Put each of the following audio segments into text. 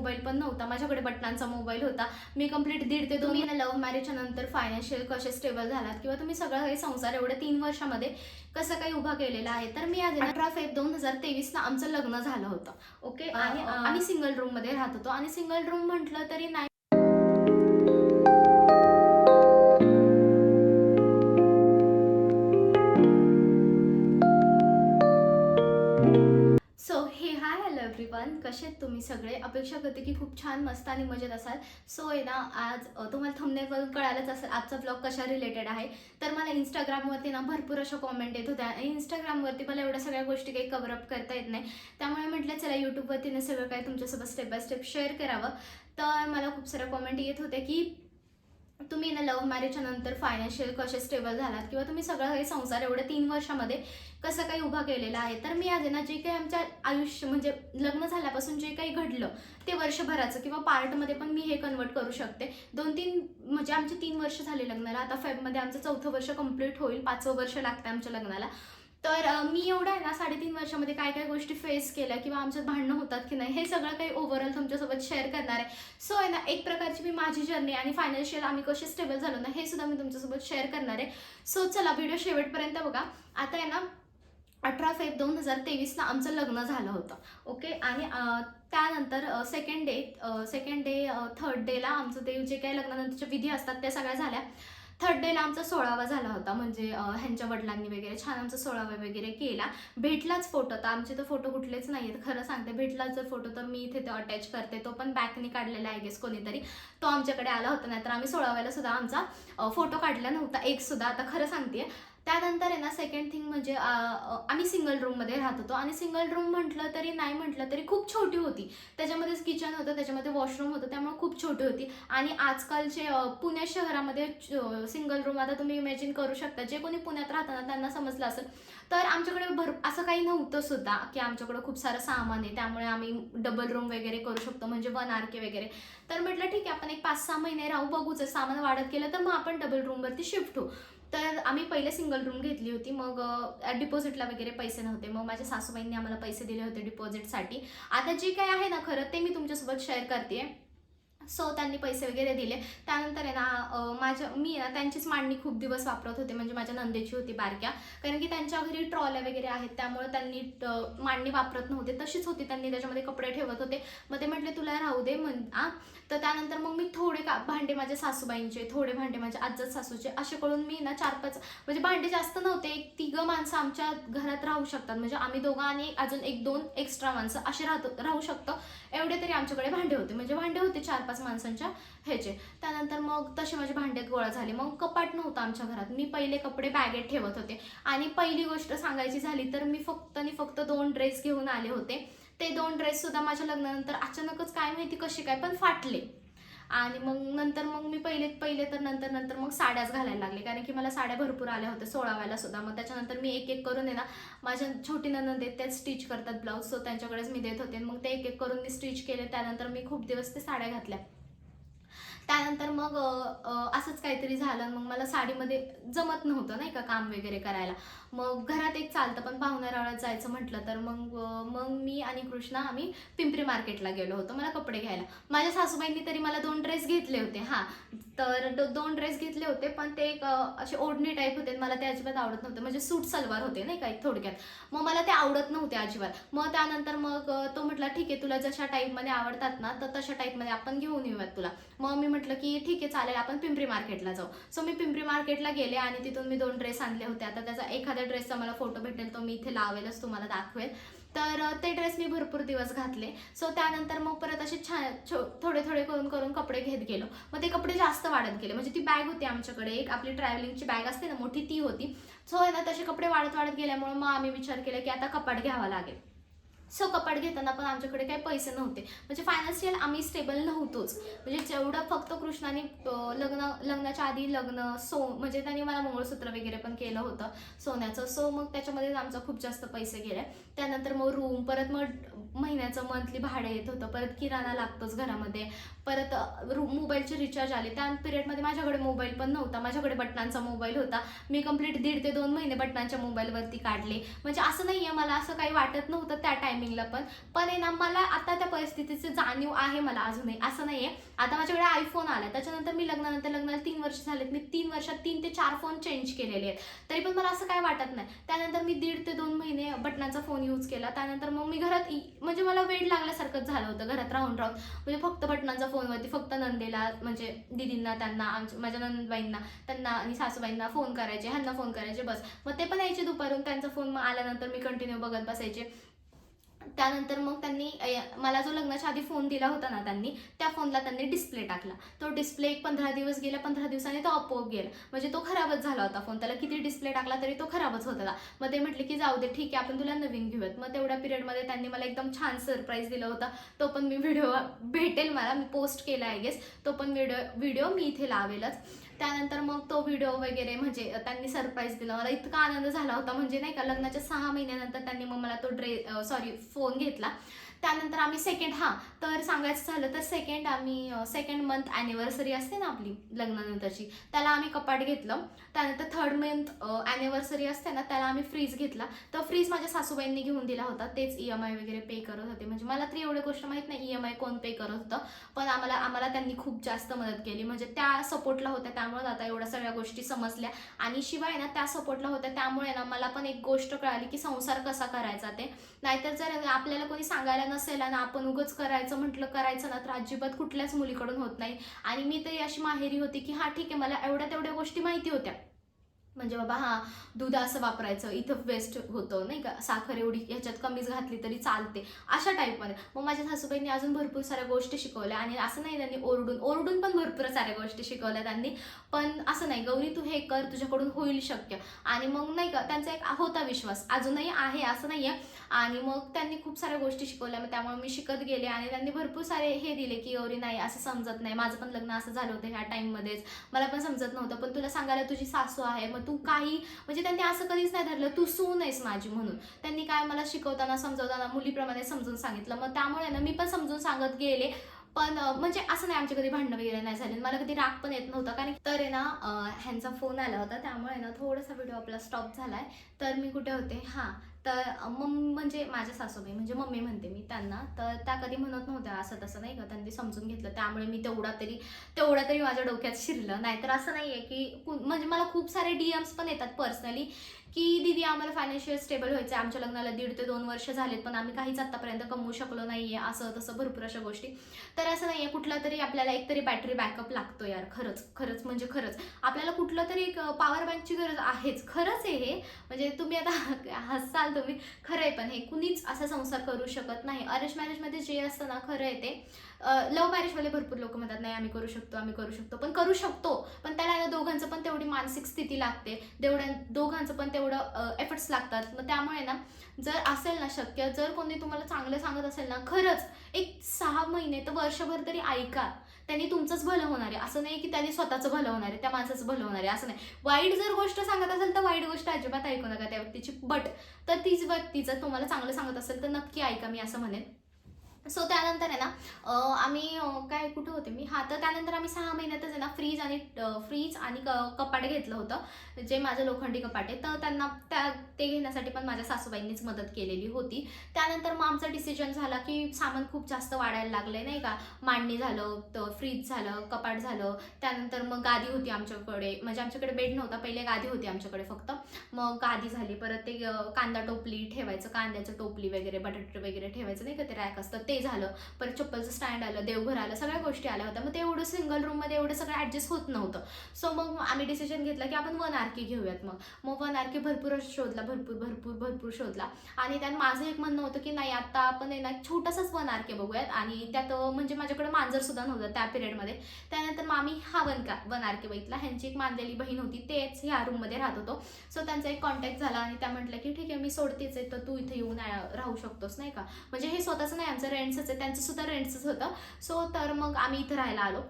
Mobile पण नव्हता, माझ्याकडे बटनांचा मोबाईल होता. मी कंप्लीट 1.5 ते 2 महिने लव्ह मॅरेजच्या नंतर फायनान्शियल कसे स्टेबल झालात किंवा तुम्ही सगळं हे संसार एवढ्या 3 वर्षामध्ये कसं काही उभा केलेला आहे. तर मी आज 18 फेब 2023ला आमचं लग्न झालं होतं. ओके. आणि आम्ही सिंगल रूममध्ये राहत होतो आणि सिंगल रूम म्हटलं तरी नाही हॅलो एव्हरीवन, कसे आहेत तुम्ही सगळे. अपेक्षा करते की खूप छान मस्त आणि मजेत असाल. सो आहे ना, आज तुम्हाला थंबनेलवरून कळालंच असेल आजचा ब्लॉग कशा रिलेटेड आहे. तर मला इंस्टाग्रामवरती ना भरपूर अशा कॉमेंट येत होत्या आणि इंस्टाग्रामवरती मला एवढ्या सगळ्या गोष्टी काही कव्हरअप करता येत नाही. त्यामुळे म्हटलं चला यूट्यूबवरती ना सगळं काही तुमच्यासोबत स्टेप बाय स्टेप शेअर करावं. तर मला खूप साऱ्या कॉमेंट येत होत्या की तुम्ही ना लव्ह मॅरेजच्या नंतर फायनान्शियल कसे स्टेबल झालात किंवा तुम्ही सगळं हे संसार एवढ्या 3 वर्षामध्ये कसं काही उभा केलेला आहे. तर मी आज ना जे काही आमच्या आयुष्य म्हणजे लग्न झाल्यापासून जे काही घडलं ते वर्षभराचं किंवा पार्टमध्ये पण मी हे कन्वर्ट करू शकते. 2-3 म्हणजे आमचे 3 वर्ष झाले लग्नाला. आता फेबमध्ये आमचं 4थं वर्ष कंप्लीट होईल, 5वं वर्ष लागतं आमच्या लग्नाला. तर मी एवढं आहे ना 3.5 वर्षामध्ये काय काय गोष्टी फेस केल्या किंवा आमच्यात भांडणं होतात की नाही हे सगळं काही ओव्हरऑल तुमच्यासोबत शेअर करणार आहे. सो आहे ना, एक प्रकारची मी माझी जर्नी आणि फायनान्शियल आम्ही कसे स्टेबल झालो ना हे सुद्धा मी तुमच्यासोबत शेअर करणार आहे. सो चला व्हिडिओ शेवटपर्यंत बघा. आता आहे ना 18 फेब 2023ला आमचं लग्न झालं होतं. ओके. आणि त्यानंतर सेकंड डे थर्ड डेला आमचं ते जे काही लग्नानंतरच्या विधी असतात त्या सगळ्या झाल्या. थर्ड डेला आमचा 16वा झाला होता. म्हणजे ह्यांच्या वडिलांनी वगैरे छान आमचा 16वा वगैरे केला. भेटलाच फोटो, तर आमचे तर फोटो कुठलेच नाही आहेत खरं सांगते. भेटलाच जर फोटो तर मी इथे तो अटॅच करते, तो पण बॅकनी काढलेला आहे गेस कोणीतरी, तो आमच्याकडे आला होता. नाही तर आम्ही 16व्याला सुद्धा आमचा फोटो काढला नव्हता एक सुद्धा, आता खरं सांगते. त्यानंतर आहे ना सेकंड थिंग म्हणजे आम्ही सिंगल रूममध्ये राहत होतो आणि सिंगल रूम म्हटलं तरी नाही म्हटलं तरी खूप छोटी होती. त्याच्यामध्येच किचन होतं, त्याच्यामध्ये वॉशरूम होतं, त्यामुळे खूप छोटी होती. आणि आजकालचे पुणे शहरामध्ये सिंगल रूम आता तुम्ही इमॅजिन करू शकता, जे कोणी पुण्यात राहताना त्यांना समजलं असेल. तर आमच्याकडे असं काही नव्हतं सुद्धा की आमच्याकडे खूप सारं सामान आहे त्यामुळे आम्ही डबल रूम वगैरे करू शकतो, म्हणजे 1 RK वगैरे. तर म्हटलं ठीक आहे, आपण एक 5-6 महिने राहू, बघूच, सामान वाढत गेलं तर मग आपण डबल रूमवरती शिफ्ट होऊ. तर आम्ही पहिले सिंगल रूम घेतली होती. मग डिपॉझिटला वगैरे पैसे नव्हते, मग माझ्या सासूबाईंनी आम्हाला पैसे दिले होते डिपॉझिटसाठी. आता जे काही आहे ना खरं ते मी तुमच्यासोबत शेअर करते. सो त्यांनी पैसे वगैरे दिले. त्यानंतर आहे ना मी ना त्यांचीच मांडणी खूप दिवस वापरत होते, म्हणजे माझ्या नंदेची होती बारक्या, कारण की त्यांच्या घरी ट्रॉल्या वगैरे आहेत त्यामुळे त्यांनी मांडणी वापरत नव्हते, तशीच होती, त्यांनी त्याच्यामध्ये कपडे ठेवत होते. मग ते म्हटले तुला राहू दे तर त्यानंतर मग मी थोडे भांडे माझ्या सासूबाईंचे, थोडे भांडे माझ्या आज्जत सासूचे, असे करून मी ना 4-5 म्हणजे भांडे जास्त नव्हते, 1-3 माणसं आमच्या घरात राहू शकतात, म्हणजे आम्ही दोघं आणि अजून 1-2 एक्स्ट्रा माणसं असे राहू शकतो, एवढे तरी आमच्याकडे भांडे होते. म्हणजे भांडे होते 4-5 माणसांच्या ह्याचे. त्यानंतर मग तसे माझे भांडे गोळा झाले. मग कपाट नव्हतं आमच्या घरात, मी पहिले कपडे बॅगेत ठेवत होते. आणि पहिली गोष्ट सांगायची झाली तर मी फक्त 2 ड्रेस घेऊन आले होते. ते 2 ड्रेस सुद्धा माझ्या लग्नानंतर अचानकच काय माहिती कसे काय पण फाटले. आणि मग मी पहिले तर नंतर मग साड्याच घालायला लागले, कारण की मला साड्या भरपूर आल्या होत्या 16व्याला सुद्धा. मग त्याच्यानंतर मी एक करून आहे ना, माझ्या छोटी ननंद आहेत त्याच स्टिच करतात ब्लाऊज, सो त्यांच्याकडेच मी देत होते. मग ते एक करून मी स्टिच केले. त्यानंतर मी खूप दिवस ते साड्या घातल्या. त्यानंतर मग असंच काहीतरी झालं. मग मला साडीमध्ये जमत नव्हतं नाही का काम वगैरे करायला. मग घरात एक चालतं, पण पाहुण्यारावळ्यात जायचं म्हटलं तर मग मी आणि कृष्णा आम्ही पिंपरी मार्केटला गेलो होतो मला कपडे घ्यायला. माझ्या सासूबाईंनी तरी मला 2 ड्रेस घेतले होते. तर 2 ड्रेस घेतले होते, पण ते एक असे ओढणी टाईप होते, मला ते अजिबात आवडत नव्हते. म्हणजे सूट सलवार होते नाही का एक थोडक्यात, मग मला ते आवडत नव्हते अजिबात. मग त्यानंतर तो म्हटला ठीक आहे, तुला जशा टाईपमध्ये आवडतात ना तर तशा टाईपमध्ये आपण घेऊन येऊयात तुला. मग मी म्हटलं की ठीक आहे चालेल, आपण पिंपरी मार्केटला जाऊ. सो मी पिंपरी मार्केटला गेले आणि तिथून मी 2 ड्रेस आणले होते. आता त्याचा एखाद्या ड्रेसचा मला फोटो भेटेल, तो मी इथे लावेलच, तुम्हाला दाखवेल. तर ते ड्रेस मी भरपूर दिवस घातले. सो त्यानंतर मग परत असे छान थोडे करून कपडे घेत गेलो. मग ते कपडे जास्त वाढत गेले. म्हणजे ती बॅग होती आमच्याकडे, एक आपली ट्रॅव्हलिंगची बॅग असते ना मोठी, ती होती. सो आहे ना तसे कपडे वाढत गेल्यामुळे मग आम्ही विचार केला की आता कपाट घ्यावा लागेल. सो कपाट घेताना पण आमच्याकडे काही पैसे नव्हते, म्हणजे फायनान्शियल आम्ही स्टेबल नव्हतोच. म्हणजे जेवढं फक्त कृष्णाने लग्नाच्या आधी म्हणजे त्यांनी मला मंगळसूत्र वगैरे पण केलं होतं सोन्याचं. सो मग त्याच्यामध्येच आमचं खूप जास्त पैसे गेले. त्यानंतर मग रूम, परत मग महिन्याचं मंथली भाडं येत होतं, परत किराणा लागतोच घरामध्ये, परत मोबाईलचे रिचार्ज आले. त्या पिरियडमध्ये माझ्याकडे मोबाईल पण नव्हता, माझ्याकडे बटनांचा मोबाईल होता. मी कंप्लीट 1.5 ते 2 महिने बटनांच्या मोबाईलवरती काढले. म्हणजे असं नाही आहे, मला असं काही वाटत नव्हतं त्या टाइम टायमिंगला पण आहे ना मला आता त्या परिस्थितीची जाणीव आहे मला अजूनही, असं नाही आहे. आता माझ्याकडे आयफोन आला, त्याच्यानंतर मी लग्नाला 3 वर्ष झालेत, मी 3 वर्षात 3 ते 4 फोन चेंज केलेले आहेत, तरी पण मला असं काय वाटत नाही. त्यानंतर मी 1.5 ते 2 महिने बटनाचा फोन यूज केला. त्यानंतर मग मी घरात म्हणजे मला वेड लागल्यासारखंच झालं होतं घरात राहून म्हणजे फक्त बटनाचा फोनवरती फक्त नंदेला म्हणजे दीदींना, त्यांना माझ्या नंदबाईंना, त्यांना आणि सासूबाईंना फोन करायचे, ह्यांना फोन करायचे, बस. मग ते पण यायचे दुपारून, त्यांचा फोन मग आल्यानंतर मी कंटिन्यू बघत बसायचे. त्यानंतर मग त्यांनी मला जो लग्नाच्या आधी फोन दिला होता ना त्यांनी, त्या फोनला त्यांनी डिस्प्ले टाकला. तो डिस्प्ले 15 दिवस गेला, 15 दिवसांनी तो आपोआप गेला, म्हणजे तो खराबच झाला होता फोन. त्याला किती डिस्प्ले टाकला तरी तो खराबच होत होता. मग ते म्हटले की जाऊ दे, ठीक आहे, आपण तुला नवीन घेऊयात. मग तेवढ्या पिरियडमध्ये त्यांनी मला एकदम छान सरप्राईज दिला होता. तो पण मी व्हिडिओ भेटेल मला, मी पोस्ट केला आय गेस, तो पण व्हिडिओ मी इथे लावेलच. त्यानंतर मग तो व्हिडिओ वगैरे म्हणजे त्यांनी सरप्राईज दिला. मला इतका आनंद झाला होता, म्हणजे नाही का, लग्नाच्या 6 महिन्यानंतर त्यांनी मग मला तो फोन घेतला. त्यानंतर आम्ही तर सांगायचं झालं तर सेकंड मंथ ॲनिव्हर्सरी असते ना आपली लग्नानंतरची, त्याला आम्ही कपाट घेतलं. त्यानंतर 3rd मंथ ॲनिव्हर्सरी असते ना, त्याला आम्ही फ्रीज घेतला. तर फ्रीज माझ्या सासूबाईंनी घेऊन दिला होता, तेच EMI वगैरे पे करत होते. म्हणजे मला तरी एवढी गोष्ट माहीत नाही EMI कोण पे करत होतं, पण आम्हाला त्यांनी खूप जास्त मदत केली. म्हणजे त्या सपोर्टला होत्या, त्यामुळे आता एवढ्या सगळ्या गोष्टी समजल्या. आणि शिवाय ना त्या सपोर्टला होत्या, त्यामुळे ना मला पण एक गोष्ट कळाली की संसार कसा करायचा ते. नाहीतर जर आपल्याला कोणी सांगायला नसेल आणि आपण उगाच करायचं ना, तर अजिबात कुठल्याच मुलीकडून होत नाही. आणि मी तरी अशी माहेरी होती की ठीक आहे, मला तेवढ्या गोष्टी माहिती होत्या. म्हणजे बाबा दूध असं वापरायचं, इथं वेस्ट होतं नाही का, साखर एवढी ह्याच्यात कमीच घातली तरी चालते, अशा टाईपमध्ये. मग माझ्या सासूबाईंनी अजून भरपूर साऱ्या गोष्टी शिकवल्या. आणि असं नाही त्यांनी ओरडून पण भरपूर साऱ्या गोष्टी शिकवल्या त्यांनी, पण असं नाही, गौरी तू हे कर, तुझ्याकडून होईल शक्य. आणि मग नाही का, त्यांचा एक होता विश्वास, अजूनही आहे, असं नाही आहे. आणि मग त्यांनी खूप साऱ्या गोष्टी शिकवल्या, मग त्यामुळे मी शिकत गेले. आणि त्यांनी भरपूर सारे हे दिले की गौरी नाही, असं समजत नाही, माझं पण लग्न असं झालं होतं ह्या टाईममध्येच, मला पण समजत नव्हतं, पण तुला सांगायला तुझी सासू आहे, मग तू काही म्हणजे त्यांनी असं कधीच नाही धरलं तू सून आहेस माझी म्हणून. त्यांनी काय मला शिकवताना समजवताना मुलीप्रमाणे समजून सांगितलं. मग त्यामुळे ना मी पण समजून सांगत गेले. पण म्हणजे असं नाही आमची कधी भांडणं वगैरे नाही झाली, मला कधी राग पण येत नव्हता. कारण तर आहे ना ह्यांचा फोन आला होता, त्यामुळे ना थोडासा व्हिडिओ आपला स्टॉप झालाय. तर मी कुठे होते, तर म्हणजे माझ्या सासूबाई म्हणजे मम्मी म्हणते मी त्यांना, तर त्या कधी म्हणत नव्हत्या असं तसं नाही का, त्यांनी समजून घेतलं, त्यामुळे मी तेवढा तरी माझ्या डोक्यात शिरलं. नाहीतर असं नाही आहे की म्हणजे मला खूप सारे DMs पण येतात पर्सनली की दीदी आम्हाला फायनान्शियल स्टेबल व्हायचं आहे, आमच्या लग्नाला 1.5 ते 2 वर्ष झालेत, पण आम्ही काहीच आत्तापर्यंत कमवू शकलो नाही आहे, असं तसं भरपूर अशा गोष्टी. तर असं नाही आहे, कुठला तरी आपल्याला एकतरी बॅटरी बॅकअप लागतो यार, खरंच म्हणजे खरंच आपल्याला कुठलं तरी एक पॉवर बँकची गरज आहेच. खरंच आहे हे, म्हणजे तुम्ही आता हसाल तुम्ही, खरं आहे, पण हे कुणीच असा संसार करू शकत नाही. अरेंज मॅरेजमध्ये जे असतं ना, खरं आहे ते. लव्ह मॅरेजमध्ये भरपूर लोक म्हणतात नाही आम्ही करू शकतो, पण करू शकतो, पण त्याला दोघांचं पण तेवढी मानसिक स्थिती लागते, दोघांचं पण तेवढं एफर्ट्स लागतात. मग त्यामुळे ना जर असेल ना शक्य, जर कोणी तुम्हाला चांगलं सांगत असेल ना, खरंच एक 6 महिने तर वर्षभर तरी ऐका. त्यांनी तुमचंच भलं होणार आहे, असं नाही की त्यांनी स्वतःचं भलं होणार आहे, त्या माणसाचं भलं होणार आहे, असं नाही. वाईट जर गोष्ट सांगत असेल तर वाईट गोष्ट अजिबात ऐकू नका त्या व्यक्तीची, बट तर तीच व्यक्ती जर तुम्हाला चांगलं सांगत असेल तर नक्की ऐका, मी असं म्हणेन. सो त्यानंतर आहे ना आम्ही काय कुठे होते मी, तर त्यानंतर आम्ही 6 महिन्यातच आहे ना फ्रीज आणि कपाट घेतलं होतं, जे माझं लोखंडी कपाट आहे. तर त्यांना ते घेण्यासाठी पण माझ्या सासूबाईंनीच मदत केलेली होती. त्यानंतर मग आमचा डिसिजन झाला की सामान खूप जास्त वाढायला लागले नाही का, मांडणी झालं, तर फ्रीज झालं, कपाट झालं. त्यानंतर मग गादी होती आमच्याकडे, म्हणजे आमच्याकडे बेड नव्हता, पहिले गादी होती आमच्याकडे फक्त. मग गादी झाली, परत ते कांदा टोपली ठेवायचं, कांद्याचं टोपली वगैरे, बटाटे वगैरे ठेवायचं नाही का, ते रॅक असतं ते झालं. परत चप्पलचं स्टँड आलं, देवघर आलं, सगळ्या गोष्टी आल्या होत्या. मग ते एवढं सिंगल रूममध्ये एवढं सगळं ॲडजस्ट होत नव्हतं. सो मग आम्ही डिसिजन घेतला की आपण 1 RK घेऊयात. मग 1 RK भरपूर शोधला, भरपूर शोधला. आणि त्यात माझं एक म्हणणं होतं की नाही, आता आपण आहे ना छोटासाच 1 RK बघूयात. आणि त्यात म्हणजे माझ्याकडे मांजर सुद्धा नव्हतं त्या पिरियडमध्ये. त्यानंतर मग आम्ही 1 RK बघितला. ह्यांची एक मांजलेली बहीण होती, तेच ह्या रूममध्ये राहत होतो. सो त्यांचा एक कॉन्टॅक्ट झाला आणि त्या म्हटलं की ठीक आहे, मी सोडतेच आहे, तर तू इथे येऊन राहू शकतोस नाही का. म्हणजे हे स्वतःचं नाही, आमचं रेंटचंच आहे, त्यांचं सुद्धा रेंटचंच होतं. सो तर मग आम्ही इथं राहायला आलो.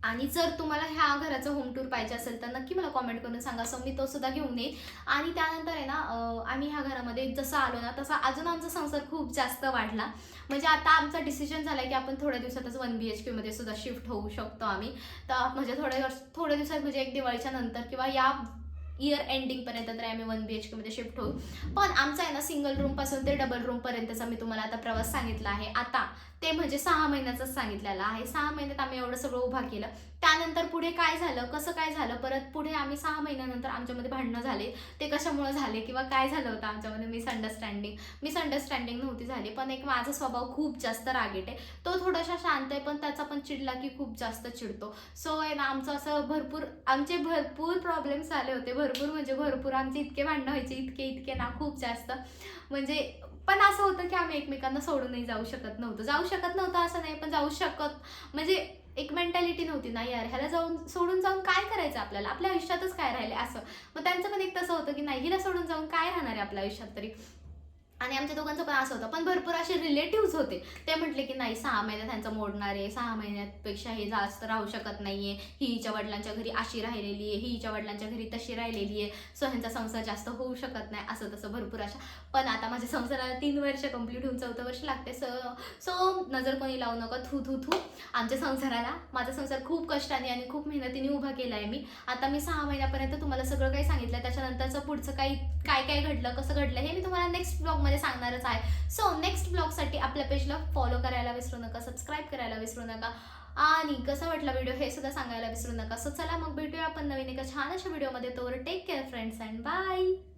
आणि जर तुम्हाला ह्या घराचं होम टूर पाहिजे असेल तर नक्की मला कॉमेंट करून सांगा, सो मी तो सुद्धा घेऊन येईल. आणि त्यानंतर आहे ना आम्ही ह्या घरामध्ये जसं आलो ना तसा अजून आमचा संसार खूप जास्त वाढला. म्हणजे आता आमचा डिसिजन झाला की आपण थोड्या दिवसातच 1 BHK मध्ये सुद्धा शिफ्ट होऊ शकतो आम्ही. तर म्हणजे थोड्या दिवसात म्हणजे एक दिवाळीच्या नंतर किंवा या इयर एंडिंगपर्यंत तरी आम्ही 1 BHK मध्ये शिफ्ट होऊ. पण आमचा आहे ना सिंगल रूमपासून ते डबल रूमपर्यंतचा मी तुम्हाला आता प्रवास सांगितला आहे. आता ते म्हणजे 6 महिन्याचाच सांगितलेला आहे. 6 महिन्यात आम्ही एवढं सगळं उभा केलं. त्यानंतर पुढे काय झालं, कसं काय झालं, परत पुढे आम्ही 6 महिन्यानंतर आमच्यामध्ये भांडणं झाले. ते कशामुळे झाले किंवा काय झालं होतं आमच्यामध्ये मिसअंडरस्टँडिंग नव्हती झाली. पण एक माझा स्वभाव खूप जास्त रागीट आहे. तो थोडासा शांत आहे, पण त्याचा पण चिडला की खूप जास्त चिडतो. सो आहे ना आमचं असं आमचे भरपूर प्रॉब्लेम्स आले होते. भरपूर म्हणजे भरपूर आमचे इतके भांडणं व्हायचे, इतके ना खूप जास्त. म्हणजे पण असं होतं की आम्ही एकमेकांना सोडूनही जाऊ शकत नव्हतं असं नाही, पण जाऊ शकत म्हणजे एक मेंटॅलिटी नव्हती ना, यार ह्याला सोडून जाऊन काय करायचं आपल्याला, आपल्या आयुष्यातच काय राहिले असं. मग त्यांचं पण एक तसं होतं की नाही, हिला सोडून जाऊन काय राहणार आहे आपल्या आयुष्यात तरी. आणि आमच्या दोघांचं पण असं होतं. पण भरपूर असे रिलेटिव्स होते, ते म्हटले की नाही 6 महिन्यात ह्यांचं मोडणार आहे, 6 महिन्यापेक्षा हे जास्त राहू शकत नाहीये, ही हिच्या वडिलांच्या घरी अशी राहिलेली आहे, ही हिच्या वडिलांच्या घरी तशी राहिलेली आहे, सो ह्यांचा संसार जास्त होऊ शकत नाही, असं तसं भरपूर अशा. पण आता माझ्या संसाराला 3 वर्ष कंप्लीट होऊन 4थं वर्ष लागते. सो नजर कोणी लावू नका, थू आमच्या संसाराला. माझा संसार खूप कष्टाने आणि खूप मेहनतीने उभा केला आहे मी. आता मी 6 महिन्यापर्यंत तुम्हाला सगळं काही सांगितलं. त्याच्यानंतरचं पुढचं काय काय घडलं, कसं घडलं, हे मी तुम्हाला नेक्स्ट ब्लॉगमध्ये सांगणारच आहे. सो नेक्स्ट ब्लॉगसाठी आपल्या पेजला फॉलो करायला विसरू नका, सबस्क्राईब करायला विसरू नका आणि कसं वाटला व्हिडिओ हे सुद्धा सांगायला विसरू नका. सो चला मग भेटूया आपण नवीन एका छान अशा व्हिडिओमध्ये. तोवर take care friends and bye.